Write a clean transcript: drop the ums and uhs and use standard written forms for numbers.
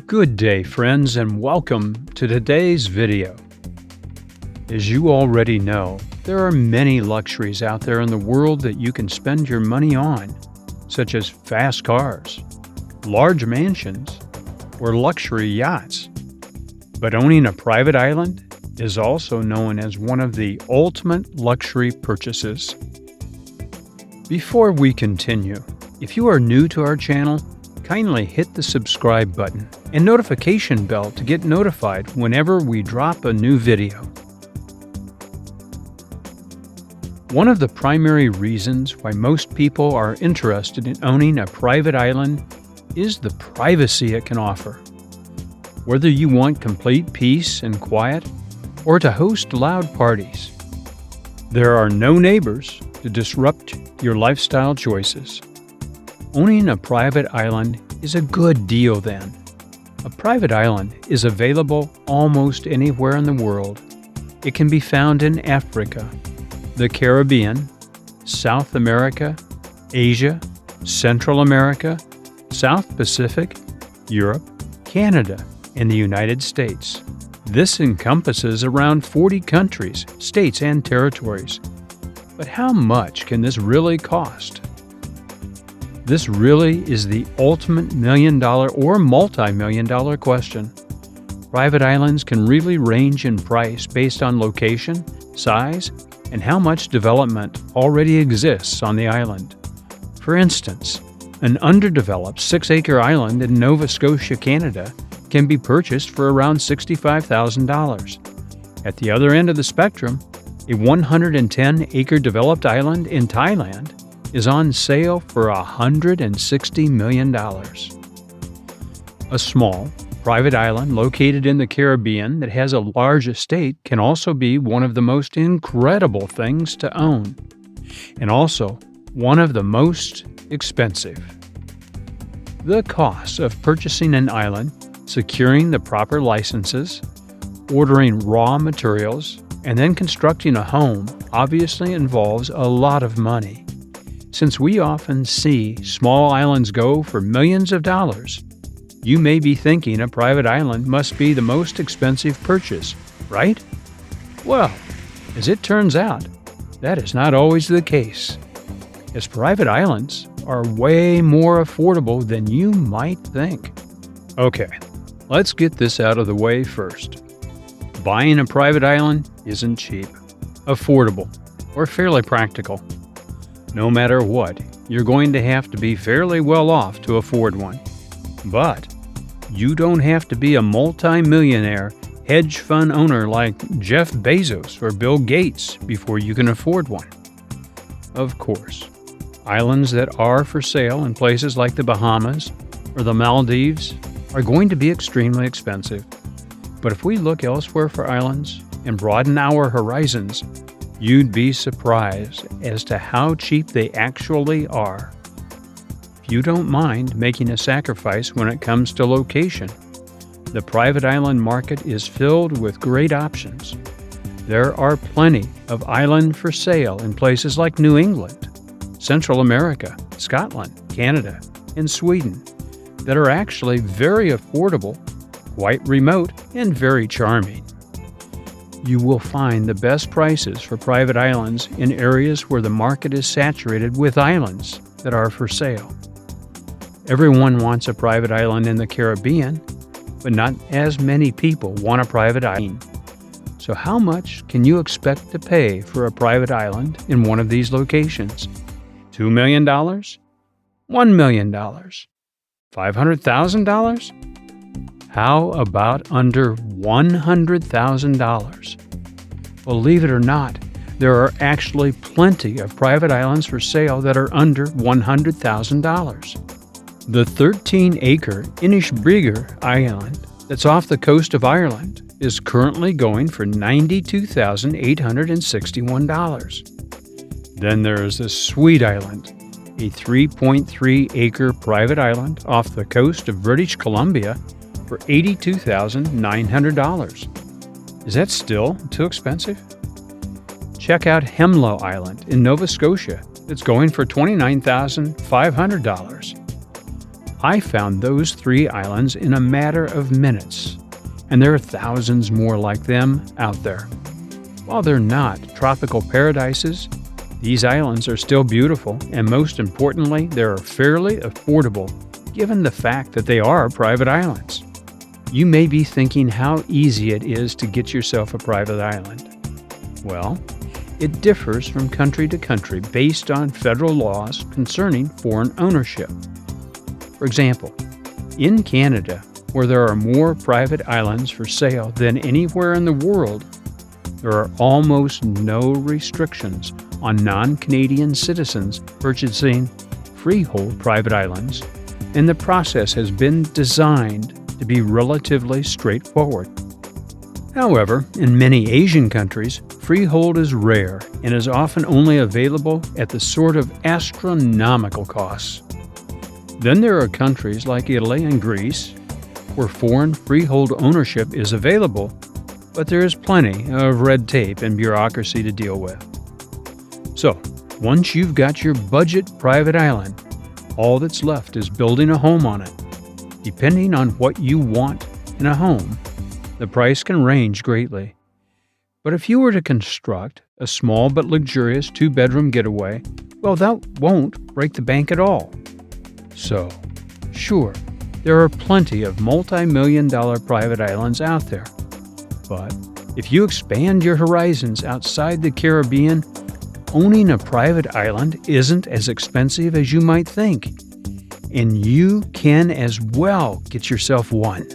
Good day, friends, and welcome to today's video. As you already know, there are many luxuries out there in the world that you can spend your money on, such as fast cars, large mansions, or luxury yachts. But owning a private island is also known as one of the ultimate luxury purchases. Before we continue, if you are new to our channel, kindly hit the subscribe button and notification bell to get notified whenever we drop a new video. One of the primary reasons why most people are interested in owning a private island is the privacy it can offer. Whether you want complete peace and quiet or to host loud parties, there are no neighbors to disrupt your lifestyle choices. Owning a private island is a good deal then. A private island is available almost anywhere in the world. It can be found in Africa, the Caribbean, South America, Asia, Central America, South Pacific, Europe, Canada, and the United States. This encompasses around 40 countries, states, and territories. But how much can this really cost? This really is the ultimate million-dollar or multi-million-dollar question. Private islands can really range in price based on location, size, and how much development already exists on the island. For instance, an underdeveloped 6-acre island in Nova Scotia, Canada, can be purchased for around $65,000. At the other end of the spectrum, a 110-acre developed island in Thailand is on sale for $160 million. A small, private island located in the Caribbean that has a large estate can also be one of the most incredible things to own, and also one of the most expensive. The costs of purchasing an island, securing the proper licenses, ordering raw materials, and then constructing a home obviously involves a lot of money. Since we often see small islands go for millions of dollars, you may be thinking a private island must be the most expensive purchase, right? Well, as it turns out, that is not always the case, as private islands are way more affordable than you might think. Okay, let's get this out of the way first. Buying a private island isn't cheap, affordable, or fairly practical. No matter what, you're going to have to be fairly well off to afford one. But you don't have to be a multi-millionaire hedge fund owner like Jeff Bezos or Bill Gates before you can afford one. Of course, islands that are for sale in places like the Bahamas or the Maldives are going to be extremely expensive. But if we look elsewhere for islands and broaden our horizons, you'd be surprised as to how cheap they actually are. If you don't mind making a sacrifice when it comes to location, the private island market is filled with great options. There are plenty of island for sale in places like New England, Central America, Scotland, Canada, and Sweden that are actually very affordable, quite remote, and very charming. You will find the best prices for private islands in areas where the market is saturated with islands that are for sale. Everyone wants a private island in the Caribbean, but not as many people want a private island. So how much can you expect to pay for a private island in one of these locations? $2 million? $1 million? $500,000? How about under $100,000? Believe it or not, there are actually plenty of private islands for sale that are under $100,000. The 13-acre Inishbigger Island that's off the coast of Ireland is currently going for $92,861. Then there is the Sweet Island, a 3.3-acre private island off the coast of British Columbia for $82,900. Is that still too expensive? Check out Hemlo Island in Nova Scotia. It's going for $29,500. I found those 3 islands in a matter of minutes, and there are thousands more like them out there. While they're not tropical paradises, these islands are still beautiful, and most importantly, they're fairly affordable given the fact that they are private islands. You may be thinking how easy it is to get yourself a private island. Well, it differs from country to country based on federal laws concerning foreign ownership. For example, in Canada, where there are more private islands for sale than anywhere in the world, there are almost no restrictions on non-Canadian citizens purchasing freehold private islands, and the process has been designed to be relatively straightforward. However, in many Asian countries, freehold is rare and is often only available at the sort of astronomical costs. Then there are countries like Italy and Greece, where foreign freehold ownership is available, but there is plenty of red tape and bureaucracy to deal with. So, once you've got your budget private island, all that's left is building a home on it. Depending on what you want in a home, the price can range greatly. But if you were to construct a small but luxurious 2-bedroom getaway, well, that won't break the bank at all. So, sure, there are plenty of multi-million-dollar private islands out there. But if you expand your horizons outside the Caribbean, owning a private island isn't as expensive as you might think, and you can as well get yourself one.